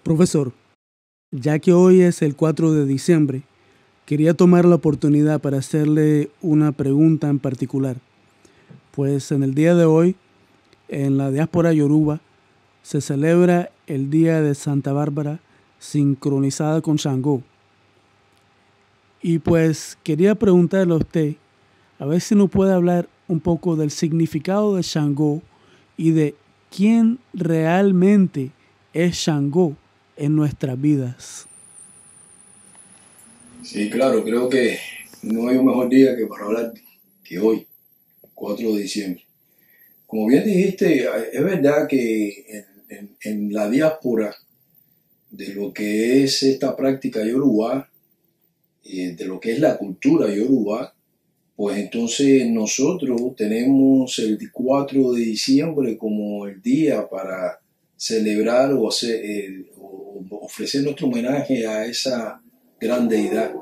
Profesor, ya que hoy es el 4 de diciembre, quería tomar la oportunidad para hacerle una pregunta en particular. Pues en el día de hoy, en la diáspora yoruba, se celebra el Día de Santa Bárbara sincronizada con Shango. Y pues quería preguntarle a usted, a ver si nos puede hablar un poco del significado de Shango y de quién realmente es Shango en nuestras vidas. Sí, claro, creo que no hay un mejor día que para hablar que hoy, 4 de diciembre. Como bien dijiste, es verdad que en la diáspora de lo que es esta práctica yoruba, de lo que es la cultura yoruba, pues entonces nosotros tenemos el 4 de diciembre como el día para celebrar o ofrecer nuestro homenaje a esa gran deidad.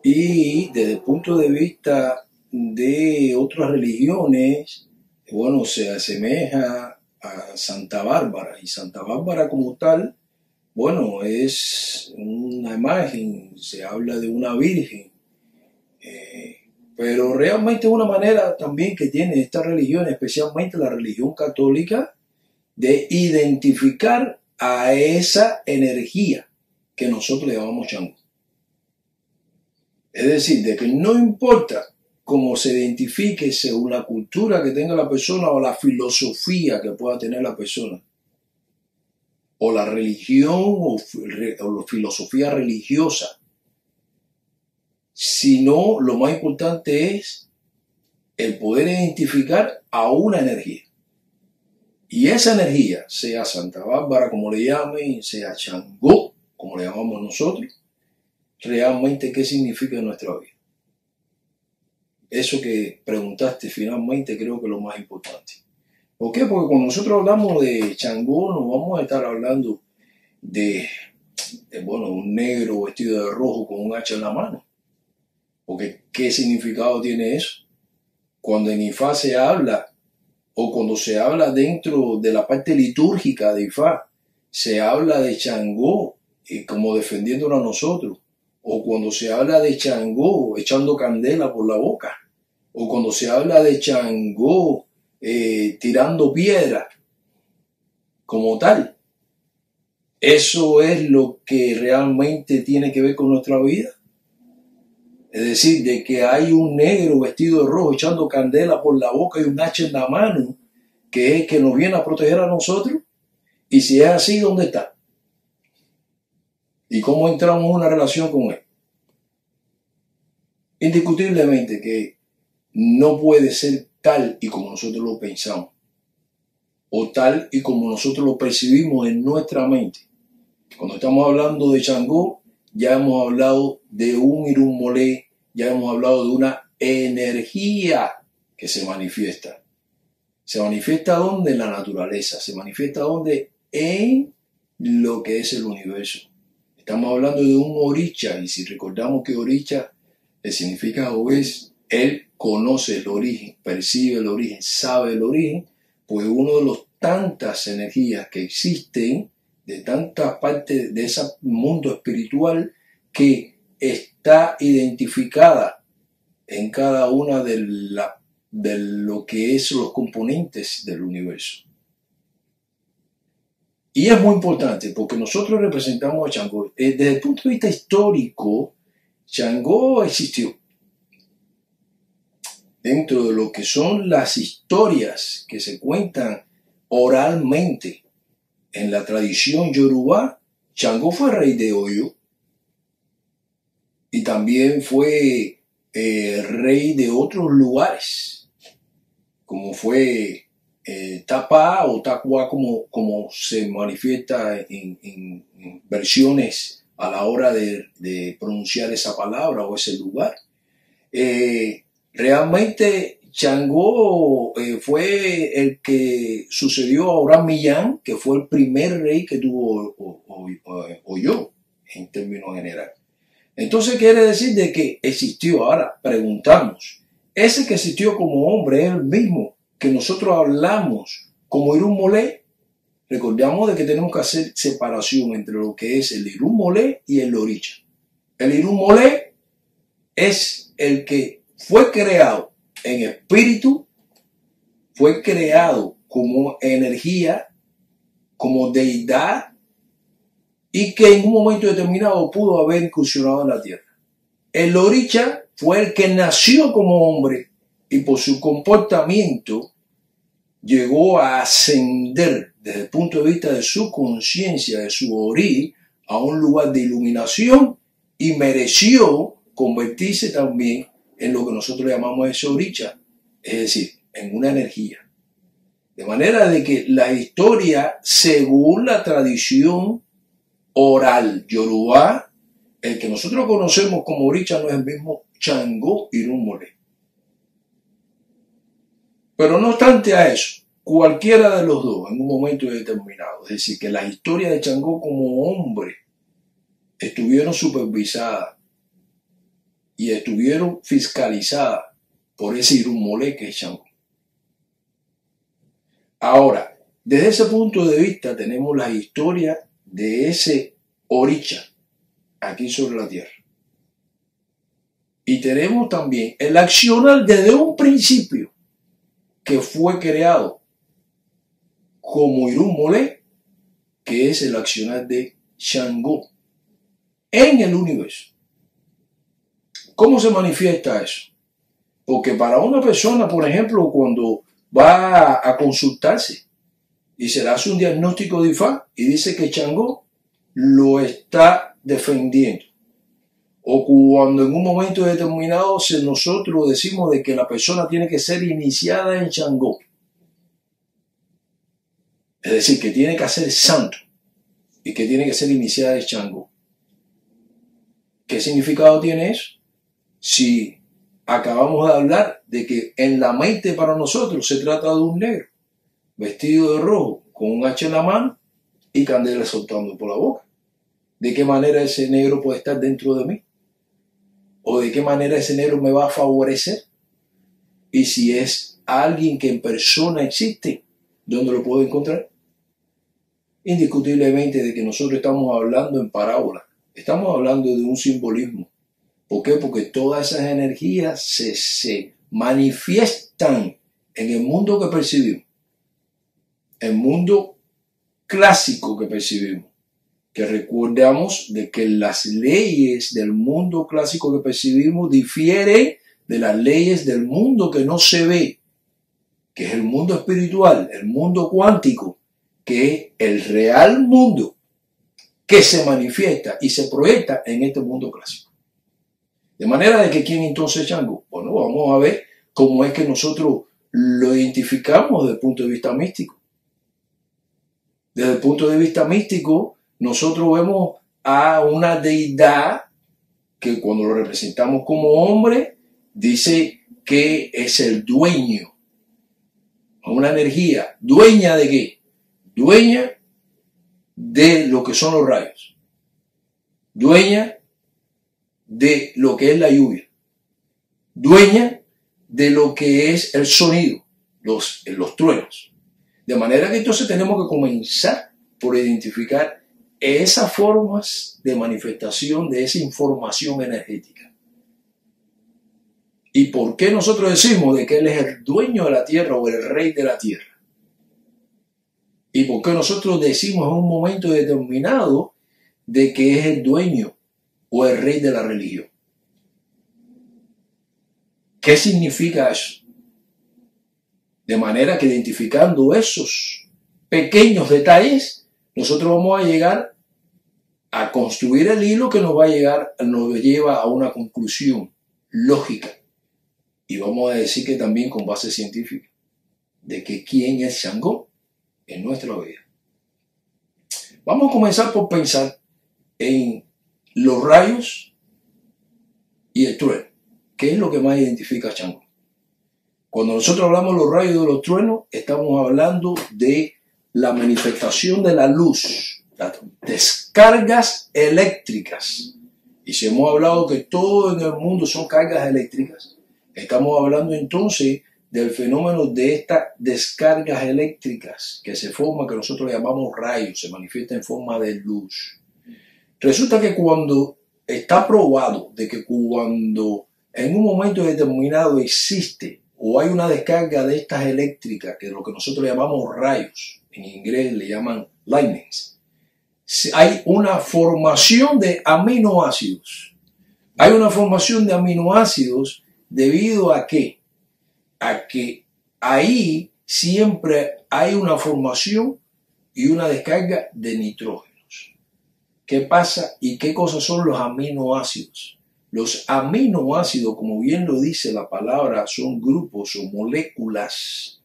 Y desde el punto de vista de otras religiones, bueno, se asemeja a Santa Bárbara. Y Santa Bárbara como tal, bueno, es una imagen, se habla de una virgen. Pero realmente es una manera también que tiene esta religión, especialmente la religión católica, de identificar a esa energía que nosotros llamamos Shango. Es decir, de que no importa cómo se identifique según la cultura que tenga la persona o la filosofía que pueda tener la persona, o la religión o la filosofía religiosa, sino lo más importante es el poder identificar a una energía. Y esa energía, sea Santa Bárbara como le llamen, sea Shango como le llamamos nosotros, realmente qué significa en nuestra vida. Eso que preguntaste finalmente creo que es lo más importante. ¿Por qué? Porque cuando nosotros hablamos de Shango no vamos a estar hablando de un negro vestido de rojo con un hacha en la mano. Porque ¿qué significado tiene eso? Cuando en Ifá se habla, o cuando se habla dentro de la parte litúrgica de Ifá, se habla de Shango como defendiéndonos a nosotros. O cuando se habla de Shango echando candela por la boca, o cuando se habla de Shango tirando piedra, como tal. Eso es lo que realmente tiene que ver con nuestra vida. Es decir, de que hay un negro vestido de rojo echando candela por la boca y un hacha en la mano, que es que nos viene a proteger a nosotros. Y si es así, ¿dónde está? ¿Y cómo entramos en una relación con él? Indiscutiblemente que no puede ser tal y como nosotros lo pensamos, o tal y como nosotros lo percibimos en nuestra mente. Cuando estamos hablando de Shango, ya hemos hablado de un Irunmolé, ya hemos hablado de una energía que se manifiesta. ¿Se manifiesta dónde? En la naturaleza. ¿Se manifiesta dónde? En lo que es el universo. Estamos hablando de un Orisha, y si recordamos que Orisha significa o es, él conoce el origen, percibe el origen, sabe el origen, pues uno de los tantas energías que existen, de tantas partes de ese mundo espiritual que está identificada en cada una de lo que es los componentes del universo. Y es muy importante porque nosotros representamos a Shango. Desde el punto de vista histórico, Shango existió. Dentro de lo que son las historias que se cuentan oralmente en la tradición yoruba, Shango fue rey de Oyo y también fue rey de otros lugares, como fue Tapa o Takua, como se manifiesta en versiones a la hora de pronunciar esa palabra o ese lugar. Realmente Shango fue el que sucedió a Oran Millán, que fue el primer rey que tuvo Oyo en términos generales. Entonces quiere decir de que existió. Ahora preguntamos, ese que existió como hombre es el mismo que nosotros hablamos como Irunmolé. recordamos de que tenemos que hacer separación entre lo que es el Irún-Molé y el Oricha. El Irún-Molé es el que fue creado en espíritu, fue creado como energía, como deidad, y que en un momento determinado pudo haber incursionado en la tierra. El Oricha fue el que nació como hombre y por su comportamiento llegó a ascender desde el punto de vista de su conciencia, de su origen, a un lugar de iluminación y mereció convertirse también en lo que nosotros llamamos ese Oricha, es decir, en una energía. De manera de que la historia, según la tradición oral Yorubá, el que nosotros conocemos como Oricha no es el mismo Changó Irún-Molé. Pero no obstante a eso, cualquiera de los dos en un momento determinado, es decir, que la historia de Changó como hombre estuvieron supervisadas y estuvieron fiscalizadas por ese Irún-Molé que es Changó. Ahora, desde ese punto de vista tenemos la historia de ese Oricha aquí sobre la tierra. Y tenemos también el accionar desde un principio que fue creado como Irún-Molé, que es el accionar de Changó en el universo. ¿Cómo se manifiesta eso? Porque para una persona, por ejemplo, cuando va a consultarse y se le hace un diagnóstico de IFA y dice que Changó lo está defendiendo, o cuando en un momento determinado nosotros decimos de que la persona tiene que ser iniciada en Changó, es decir, que tiene que ser santo y que tiene que ser iniciada en Changó. ¿Qué significado tiene eso? Si acabamos de hablar de que en la mente para nosotros se trata de un negro vestido de rojo con un hacha en la mano y candela soltando por la boca. ¿De qué manera ese negro puede estar dentro de mí? ¿O de qué manera ese negro me va a favorecer? Y si es alguien que en persona existe, ¿dónde lo puedo encontrar? Indiscutiblemente de que nosotros estamos hablando en parábola, estamos hablando de un simbolismo. ¿Por qué? Porque todas esas energías se manifiestan en el mundo que percibimos, el mundo clásico que percibimos. Que recordamos de que las leyes del mundo clásico que percibimos difieren de las leyes del mundo que no se ve, que es el mundo espiritual, el mundo cuántico, que es el real mundo que se manifiesta y se proyecta en este mundo clásico. De manera de que ¿quién entonces es Changó? Bueno, vamos a ver cómo es que nosotros lo identificamos desde el punto de vista místico. Desde el punto de vista místico, nosotros vemos a una deidad que cuando lo representamos como hombre, dice que es el dueño. Una energía. ¿Dueña de qué? Dueña de lo que son los rayos. Dueña de lo que es la lluvia. Dueña de lo que es el sonido, los truenos. De manera que entonces tenemos que comenzar por identificar esas formas de manifestación de esa información energética. ¿Y por qué nosotros decimos de que Él es el dueño de la tierra o el rey de la tierra? ¿Y por qué nosotros decimos en un momento determinado de que es el dueño o el rey de la religión? ¿Qué significa eso? De manera que identificando esos pequeños detalles, nosotros vamos a llegar a construir el hilo que nos lleva a una conclusión lógica. Y vamos a decir que también con base científica, de que quién es Changó en nuestra vida. Vamos a comenzar por pensar en los rayos y el trueno. ¿Qué es lo que más identifica a Changó? Cuando nosotros hablamos de los rayos y de los truenos, estamos hablando de la manifestación de la luz, las descargas eléctricas. Y si hemos hablado que todo en el mundo son cargas eléctricas, estamos hablando entonces del fenómeno de estas descargas eléctricas que se forman, que nosotros llamamos rayos, se manifiesta en forma de luz. Resulta que cuando está probado de que cuando en un momento determinado existe o hay una descarga de estas eléctricas, que es lo que nosotros llamamos rayos, en inglés le llaman lightnings, hay una formación de aminoácidos. Hay una formación de aminoácidos debido a qué? A que ahí siempre hay una formación y una descarga de nitrógenos. ¿Qué pasa y qué cosas son los aminoácidos? Los aminoácidos, como bien lo dice la palabra, son grupos o moléculas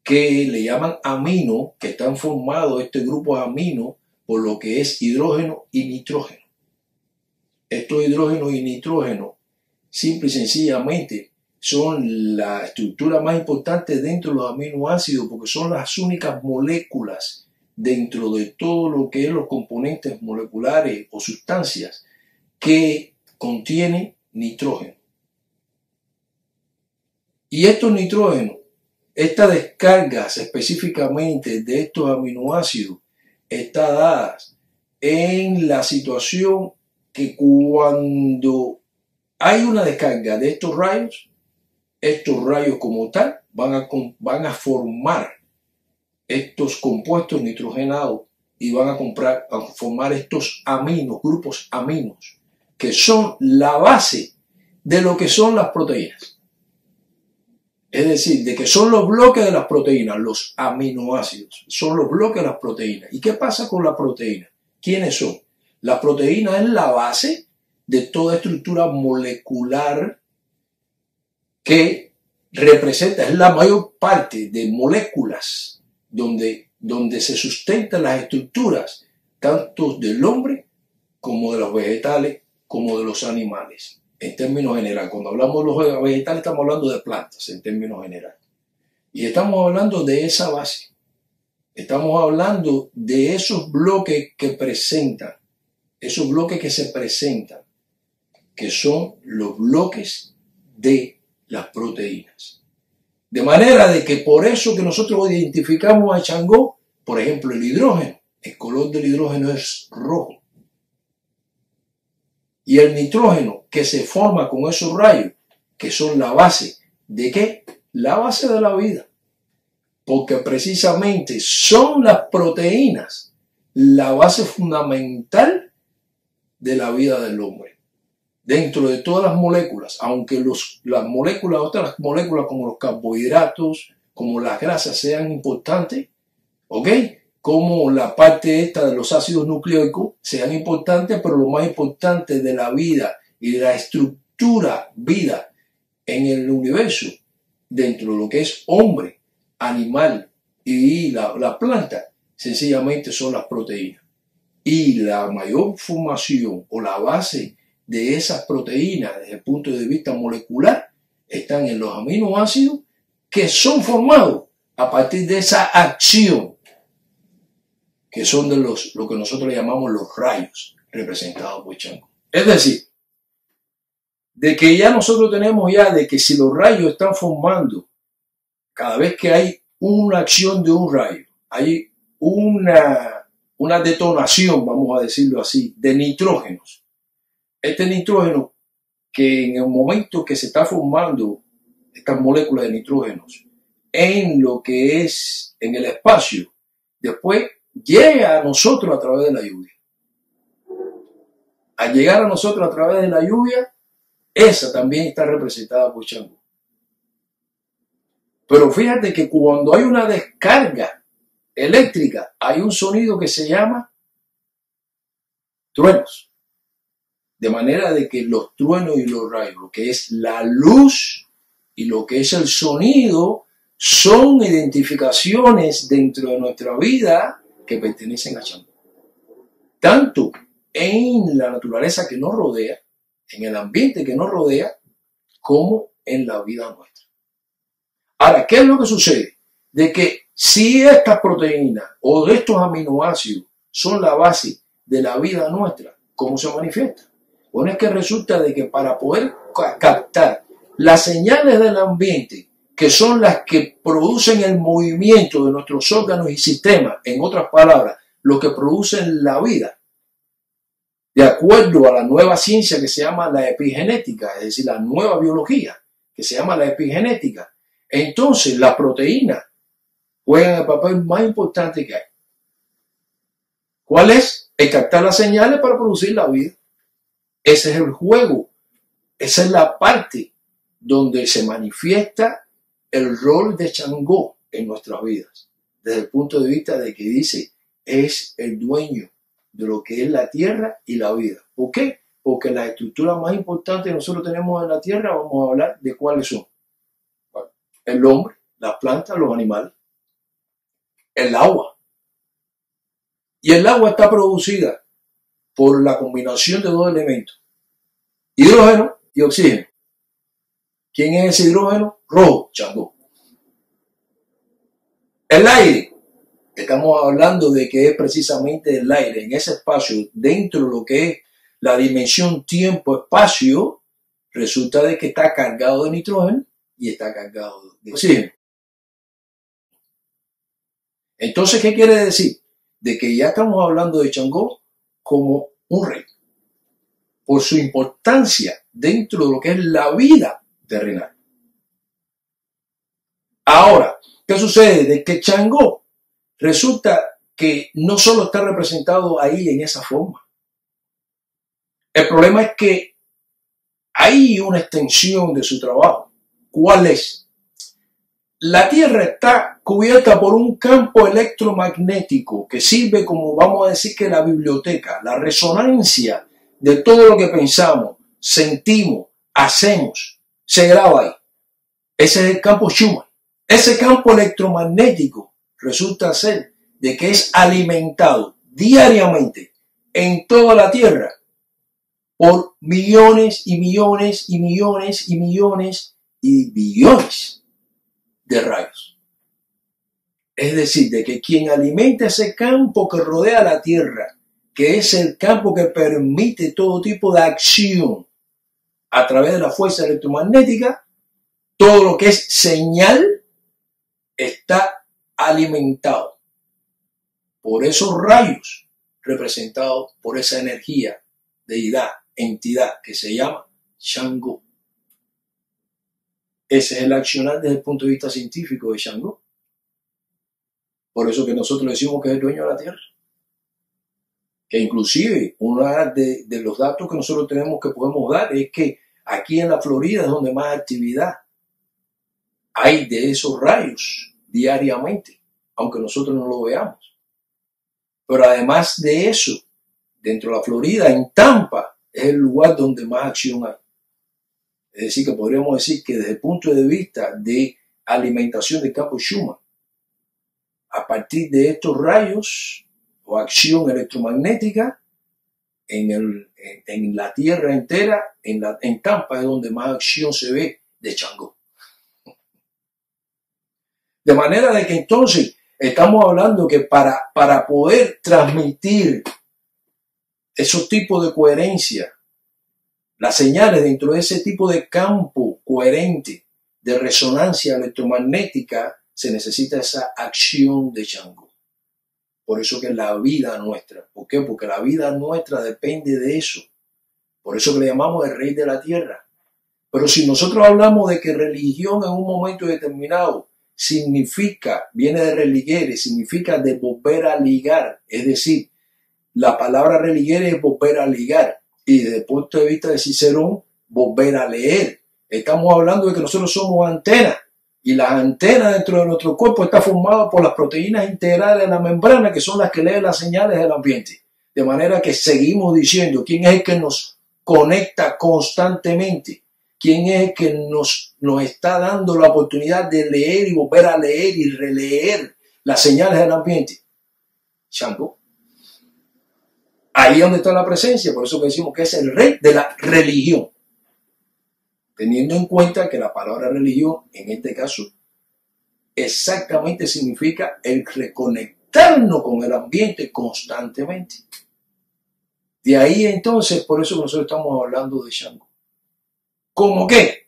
que le llaman amino, que están formados este grupo amino por lo que es hidrógeno y nitrógeno. Estos hidrógenos y nitrógeno, simple y sencillamente, son la estructura más importante dentro de los aminoácidos porque son las únicas moléculas dentro de todo lo que es los componentes moleculares o sustancias que contienen nitrógeno. Y estos nitrógenos, estas descargas específicamente de estos aminoácidos, están dadas en la situación que cuando hay una descarga de estos rayos como tal van a formar estos compuestos nitrogenados y van a formar estos aminos, grupos aminos, que son la base de lo que son las proteínas. Es decir, de que son los bloques de las proteínas, los aminoácidos, son los bloques de las proteínas. ¿Y qué pasa con la proteína? ¿Quiénes son? La proteína es la base de toda estructura molecular que representa, es la mayor parte de moléculas donde se sustentan las estructuras, tanto del hombre como de los vegetales, como de los animales, en términos generales. Cuando hablamos de los vegetales estamos hablando de plantas, en términos generales. Y estamos hablando de esa base. Estamos hablando de esos bloques que presentan, esos bloques que se presentan, que son los bloques de las proteínas. De manera de que por eso que nosotros identificamos a Changó, por ejemplo, el hidrógeno, el color del hidrógeno es rojo. Y el nitrógeno que se forma con esos rayos, que son la base ¿de qué? La base de la vida. Porque precisamente son las proteínas la base fundamental de la vida del hombre. Dentro de todas las moléculas, aunque las moléculas, otras moléculas como los carbohidratos, como las grasas sean importantes, ¿ok? Como la parte esta de los ácidos nucleicos sean importantes, pero lo más importante de la vida y de la estructura vida en el universo, dentro de lo que es hombre, animal y la planta, sencillamente son las proteínas. Y la mayor formación o la base de esas proteínas desde el punto de vista molecular están en los aminoácidos que son formados a partir de esa acción que son de lo que nosotros llamamos los rayos representados por Changó. Es decir, de que ya nosotros tenemos ya de que si los rayos están formando, cada vez que hay una acción de un rayo, hay una detonación, vamos a decirlo así, de nitrógenos. Este nitrógeno que en el momento que se está formando estas moléculas de nitrógenos en lo que es en el espacio, después llega a nosotros a través de la lluvia. Al llegar a nosotros a través de la lluvia, esa también está representada por Changó. Pero fíjate que cuando hay una descarga eléctrica, hay un sonido que se llama truenos. De manera de que los truenos y los rayos, lo que es la luz y lo que es el sonido, son identificaciones dentro de nuestra vida que pertenecen a Changó. Tanto en la naturaleza que nos rodea, en el ambiente que nos rodea, como en la vida nuestra. Ahora, ¿qué es lo que sucede? De que si estas proteínas o de estos aminoácidos son la base de la vida nuestra, ¿cómo se manifiesta? Bueno, es que resulta de que para poder captar las señales del ambiente que son las que producen el movimiento de nuestros órganos y sistemas, en otras palabras, lo que producen la vida, de acuerdo a la nueva ciencia que se llama la epigenética, es decir, la nueva biología que se llama la epigenética, entonces las proteínas juegan el papel más importante que hay. ¿Cuál es? El captar las señales para producir la vida. Ese es el juego. Esa es la parte donde se manifiesta el rol de Changó en nuestras vidas. Desde el punto de vista de que dice, es el dueño de lo que es la tierra y la vida. ¿Por qué? Porque las estructuras más importantes que nosotros tenemos en la tierra, vamos a hablar de cuáles son. Bueno, el hombre, las plantas, los animales, el agua. Y el agua está producida por la combinación de dos elementos, hidrógeno y oxígeno. ¿Quién es ese hidrógeno? Rojo, Changó. El aire, estamos hablando de que es precisamente el aire en ese espacio, dentro de lo que es la dimensión tiempo-espacio, resulta de que está cargado de nitrógeno y está cargado de oxígeno. Entonces, ¿qué quiere decir? De que ya estamos hablando de Changó como un rey, por su importancia dentro de lo que es la vida terrenal. Ahora, ¿qué sucede? De que Changó resulta que no solo está representado ahí en esa forma. El problema es que hay una extensión de su trabajo. ¿Cuál es? La Tierra está cubierta por un campo electromagnético que sirve como, vamos a decir, que la biblioteca, la resonancia de todo lo que pensamos, sentimos, hacemos, se graba ahí. Ese es el campo Schumann. Ese campo electromagnético resulta ser de que es alimentado diariamente en toda la Tierra por millones y millones y millones y millones y billones de rayos. Es decir, de que quien alimenta ese campo que rodea la Tierra, que es el campo que permite todo tipo de acción a través de la fuerza electromagnética, todo lo que es señal está alimentado por esos rayos representados por esa energía, deidad, entidad que se llama Changó. Ese es el accionar desde el punto de vista científico de Changó. Por eso que nosotros decimos que es el dueño de la Tierra. Que inclusive uno de los datos que nosotros tenemos que podemos dar es que aquí en la Florida es donde más actividad hay de esos rayos diariamente, aunque nosotros no lo veamos. Pero además de eso, dentro de la Florida, en Tampa, es el lugar donde más acción hay. Es decir, que podríamos decir que desde el punto de vista de alimentación del campo Schumann, a partir de estos rayos o acción electromagnética, en la Tierra entera, en Tampa es donde más acción se ve de Changó. De manera de que entonces estamos hablando que para poder transmitir esos tipos de coherencia, las señales dentro de ese tipo de campo coherente de resonancia electromagnética, se necesita esa acción de Changó. Por eso que es la vida nuestra. ¿Por qué? Porque la vida nuestra depende de eso. Por eso que le llamamos el rey de la tierra. Pero si nosotros hablamos de que religión en un momento determinado significa, viene de religere, significa de volver a ligar, es decir, la palabra religere es volver a ligar, y desde el punto de vista de Cicerón, volver a leer. Estamos hablando de que nosotros somos antenas, y las antenas dentro de nuestro cuerpo están formadas por las proteínas integrales de la membrana, que son las que leen las señales del ambiente. De manera que seguimos diciendo, ¿quién es el que nos conecta constantemente? ¿Quién es el que nos está dando la oportunidad de leer y volver a leer y releer las señales del ambiente? Changó. Ahí es donde está la presencia, por eso que decimos que es el rey de la religión. Teniendo en cuenta que la palabra religión, en este caso, exactamente significa el reconectarnos con el ambiente constantemente. De ahí entonces, por eso nosotros estamos hablando de Changó. ¿Cómo qué?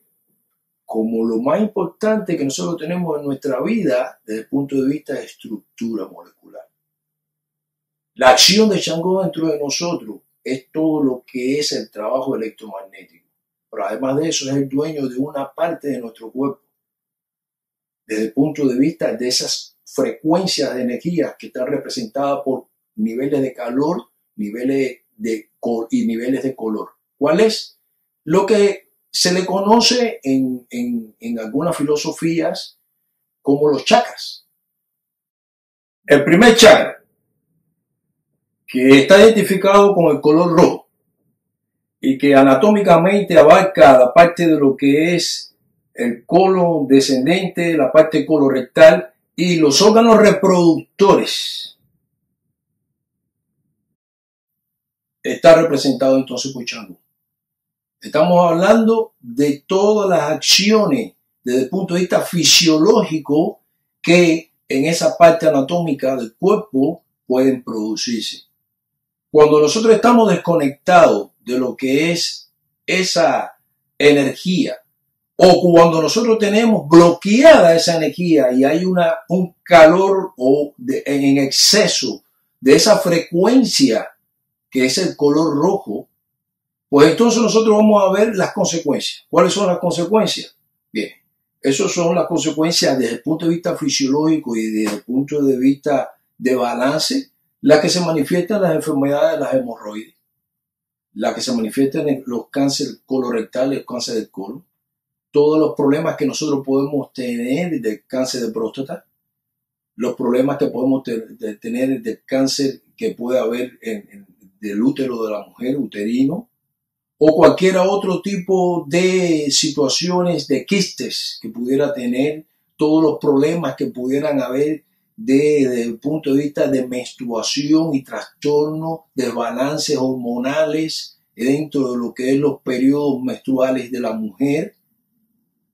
como lo más importante que nosotros tenemos en nuestra vida desde el punto de vista de estructura molecular. La acción de Changó dentro de nosotros es todo lo que es el trabajo electromagnético, pero además de eso es el dueño de una parte de nuestro cuerpo, desde el punto de vista de esas frecuencias de energía que están representadas por niveles de calor, niveles y niveles de color. ¿Cuál es? Lo que se le conoce en algunas filosofías como los chakras. El primer chakra, que está identificado con el color rojo y que anatómicamente abarca la parte de lo que es el colon descendente, la parte colorectal y los órganos reproductores, está representado entonces por Changó. Estamos hablando de todas las acciones desde el punto de vista fisiológico que en esa parte anatómica del cuerpo pueden producirse. Cuando nosotros estamos desconectados de lo que es esa energía, o cuando nosotros tenemos bloqueada esa energía y hay un calor en exceso de esa frecuencia que es el color rojo, pues entonces nosotros vamos a ver las consecuencias. ¿Cuáles son las consecuencias? Bien, esas son las consecuencias desde el punto de vista fisiológico y desde el punto de vista de balance, las que se manifiestan en las enfermedades de las hemorroides, las que se manifiestan en los cánceres colorectales, el cáncer del colon, todos los problemas que nosotros podemos tener del cáncer de próstata, los problemas que podemos tener del cáncer que puede haber del útero de la mujer, uterino, o cualquier otro tipo de situaciones de quistes que pudiera tener, todos los problemas que pudieran haber desde el punto de vista de menstruación y trastorno, desbalances hormonales dentro de lo que es los periodos menstruales de la mujer,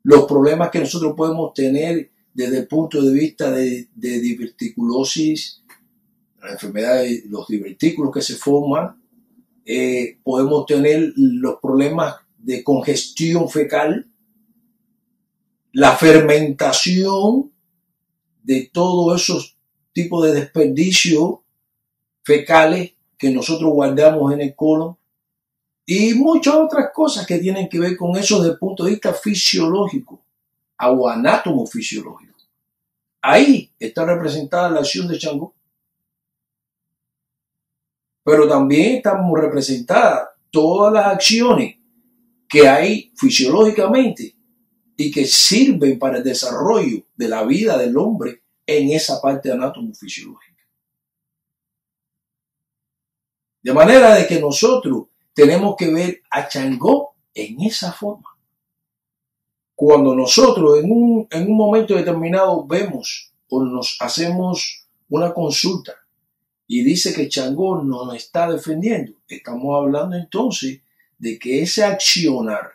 los problemas que nosotros podemos tener desde el punto de vista de diverticulosis, la enfermedad de los divertículos que se forman, podemos tener los problemas de congestión fecal, la fermentación de todos esos tipos de desperdicios fecales que nosotros guardamos en el colon y muchas otras cosas que tienen que ver con eso desde el punto de vista fisiológico o anatomofisiológico. Ahí está representada la acción de Changó. Pero también estamos representadas todas las acciones que hay fisiológicamente y que sirven para el desarrollo de la vida del hombre en esa parte anatomofisiológica. De manera de que nosotros tenemos que ver a Changó en esa forma. Cuando nosotros en un momento determinado vemos o nos hacemos una consulta y dice que Changó nos está defendiendo, estamos hablando entonces de que ese accionar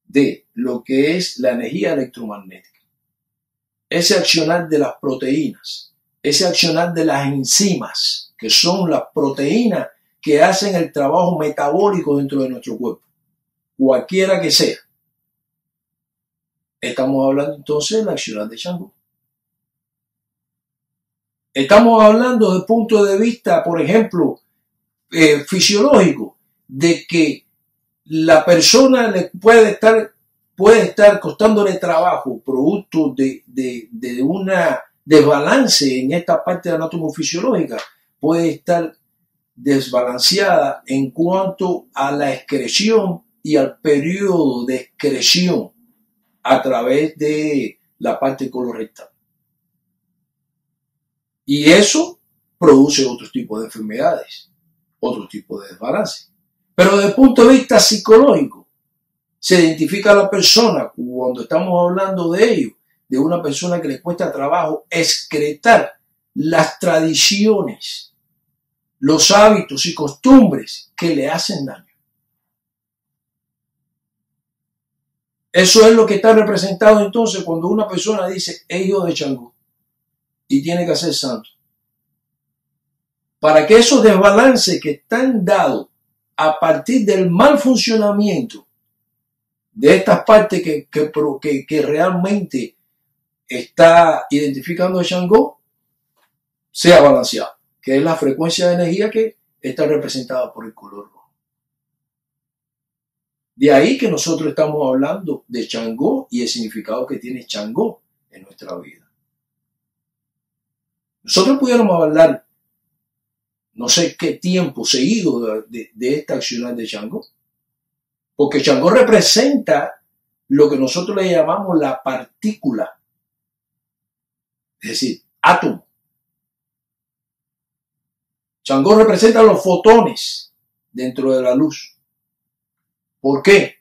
de lo que es la energía electromagnética, ese accionar de las proteínas, ese accionar de las enzimas, que son las proteínas que hacen el trabajo metabólico dentro de nuestro cuerpo, cualquiera que sea. Estamos hablando entonces del accionar de Changó. Estamos hablando desde el punto de vista, por ejemplo, fisiológico, de que la persona le puede estar costándole trabajo producto de una desbalance en esta parte anatomofisiológica, puede estar desbalanceada en cuanto a la excreción y al periodo de excreción a través de la parte colorectal. Y eso produce otros tipos de enfermedades, otros tipos de desbalance. Pero desde el punto de vista psicológico, se identifica a la persona, cuando estamos hablando de ello, de una persona que le cuesta trabajo excretar las tradiciones, los hábitos y costumbres que le hacen daño. Eso es lo que está representado entonces cuando una persona dice, es hijo de Changó y tiene que ser santo. Para que esos desbalances que están dados a partir del mal funcionamiento de estas partes que realmente está identificando a Shango sea balanceado, que es la frecuencia de energía que está representada por el color rojo. De ahí que nosotros estamos hablando de Shango y el significado que tiene Shango en nuestra vida. Nosotros pudiéramos hablar no sé qué tiempo seguido de esta acción de Shango, porque Shango representa lo que nosotros le llamamos la partícula, es decir, átomo. Shango representa los fotones dentro de la luz. ¿Por qué?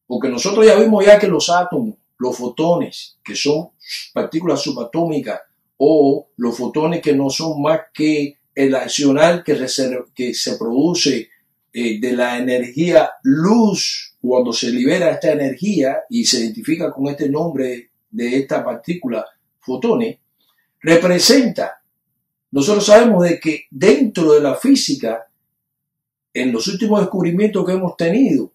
Porque nosotros ya vimos que los átomos, los fotones, que son partículas subatómicas, o los fotones que no son más que el accionar que se produce de la energía luz, cuando se libera esta energía y se identifica con este nombre de esta partícula, fotones, representa. Nosotros sabemos de que dentro de la física, en los últimos descubrimientos que hemos tenido,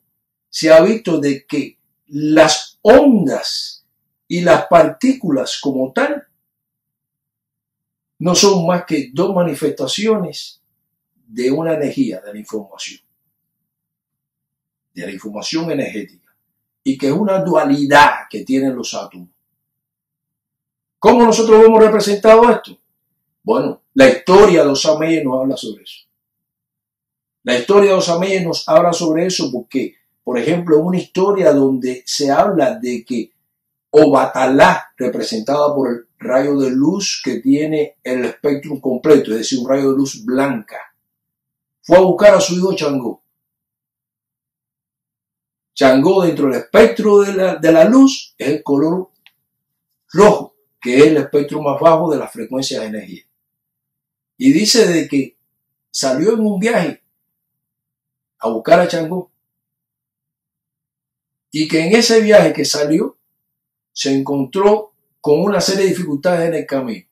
se ha visto de que las ondas y las partículas como tal no son más que dos manifestaciones de una energía, de la información energética, y que es una dualidad que tienen los átomos. ¿Cómo nosotros hemos representado esto? Bueno, la historia de Ósama Meyer nos habla sobre eso. La historia de Ósama Meyer nos habla sobre eso porque, por ejemplo, en una historia donde se habla de que Obatalá, representada por el rayo de luz que tiene el espectro completo, es decir, un rayo de luz blanca, fue a buscar a su hijo Shango. Shango, dentro del espectro de la luz, es el color rojo, que es el espectro más bajo de las frecuencias de energía. Y dice de que salió en un viaje a buscar a Shango y que en ese viaje que salió se encontró con una serie de dificultades en el camino,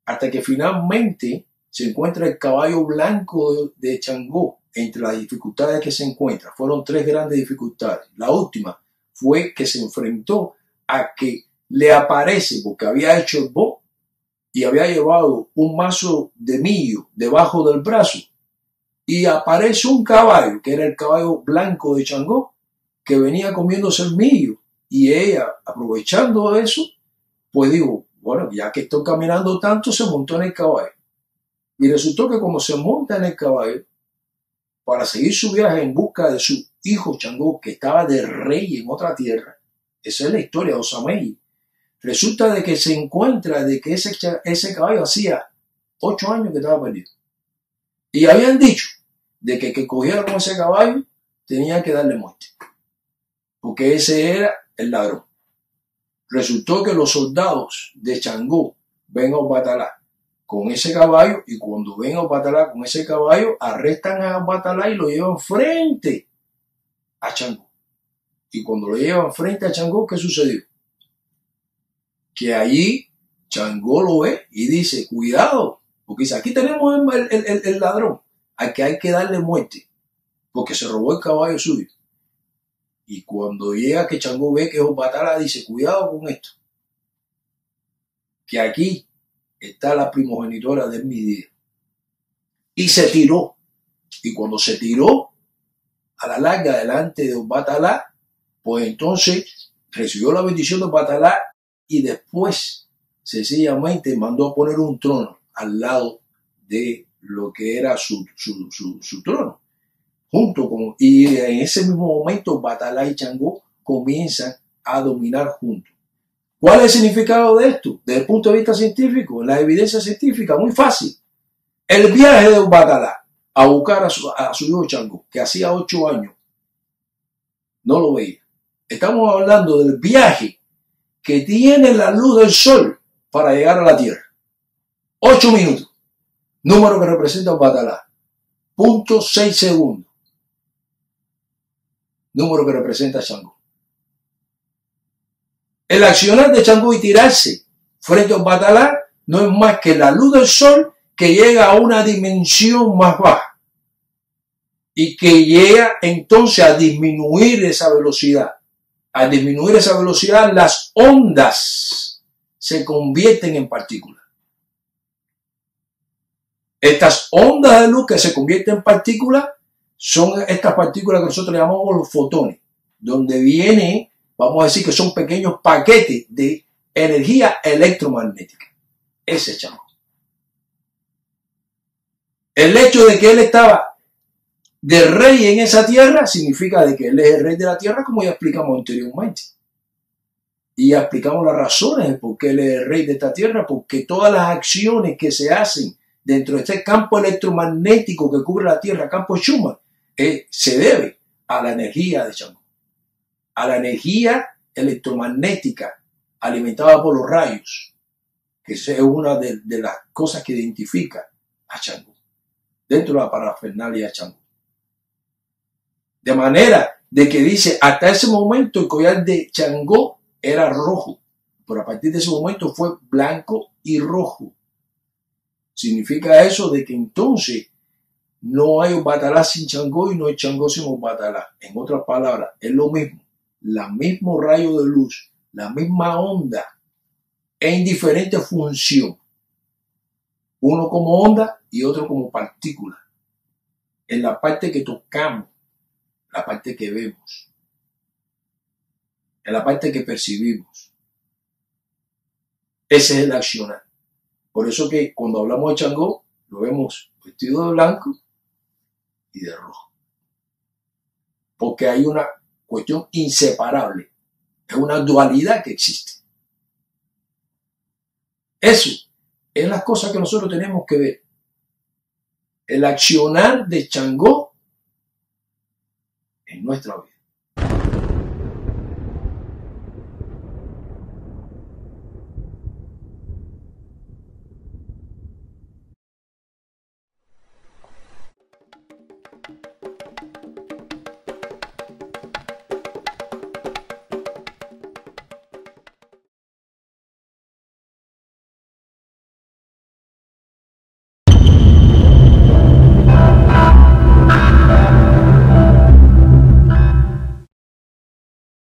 hasta que finalmente se encuentra el caballo blanco de Shango. Entre las dificultades que se encuentra, fueron 3 grandes dificultades. La última fue que se enfrentó a que le aparece, porque había hecho el bo y había llevado un mazo de millo debajo del brazo, y aparece un caballo, que era el caballo blanco de Shango, que venía comiéndose el millo, y ella, aprovechando eso, pues dijo, bueno, ya que estoy caminando tanto, se montó en el caballo. Y resultó que como se monta en el caballo, para seguir su viaje en busca de su hijo Shango, que estaba de rey en otra tierra, esa es la historia de Ósama Meyer. Resulta de que se encuentra de que ese caballo hacía 8 años que estaba perdido. Y habían dicho de que cogiera con ese caballo tenía que darle muerte, porque ese era el ladrón. Resultó que los soldados de Shango ven a Obatalá con ese caballo, y cuando ven a Obatalá con ese caballo, arrestan a Obatalá y lo llevan frente a Shango. Y cuando lo llevan frente a Shango, ¿qué sucedió? Que allí Shango lo ve y dice, cuidado, porque dice, aquí tenemos el ladrón, al que hay que darle muerte, porque se robó el caballo suyo. Y cuando llega que Shango ve que es Obatalá, dice, cuidado con esto, que aquí está la primogenitora de mi día. Y se tiró. Y cuando se tiró a la larga delante de Obatalá, pues entonces recibió la bendición de Obatalá y después sencillamente mandó a poner un trono al lado de lo que era su trono. Y en ese mismo momento Obatalá y Shango comienzan a dominar juntos. ¿Cuál es el significado de esto? Desde el punto de vista científico, en la evidencia científica, muy fácil. El viaje de Obatalá a buscar a su hijo Shango, que hacía 8 años, no lo veía. Estamos hablando del viaje que tiene la luz del sol para llegar a la Tierra. 8 minutos. Número que representa Obatalá. 0.6 segundos. Número que representa Shango. El accionar de Shango y tirarse frente a Obatalá no es más que la luz del sol que llega a una dimensión más baja. y que llega entonces a disminuir esa velocidad. Al disminuir esa velocidad, las ondas se convierten en partículas. Estas ondas de luz que se convierten en partículas son estas partículas que nosotros llamamos los fotones, donde vienen, vamos a decir que son pequeños paquetes de energía electromagnética. Ese Changó. El hecho de que él estaba de rey en esa tierra significa de que él es el rey de la tierra, como ya explicamos anteriormente. Y ya explicamos las razones de por qué él es el rey de esta tierra, porque todas las acciones que se hacen dentro de este campo electromagnético que cubre la tierra, campo Schumann, se debe a la energía de Changó, a la energía electromagnética alimentada por los rayos, que es una de las cosas que identifica a Changó dentro de la parafernalia de Changó. De manera de que dice, hasta ese momento el collar de Changó era rojo, pero a partir de ese momento fue blanco y rojo. Significa eso de que entonces no hay Obatalá sin Changó y no hay Changó sin Obatalá. En otras palabras, es lo mismo, el mismo rayo de luz, la misma onda, en diferente función. Uno como onda y otro como partícula. En la parte que tocamos, la parte que vemos, en la parte que percibimos. Ese es el accionar. Por eso que cuando hablamos de Changó, lo vemos vestido de blanco y de rojo. Porque hay una cuestión inseparable. Es una dualidad que existe. Eso es las cosas que nosotros tenemos que ver. El accionar de Changó en nuestra vida.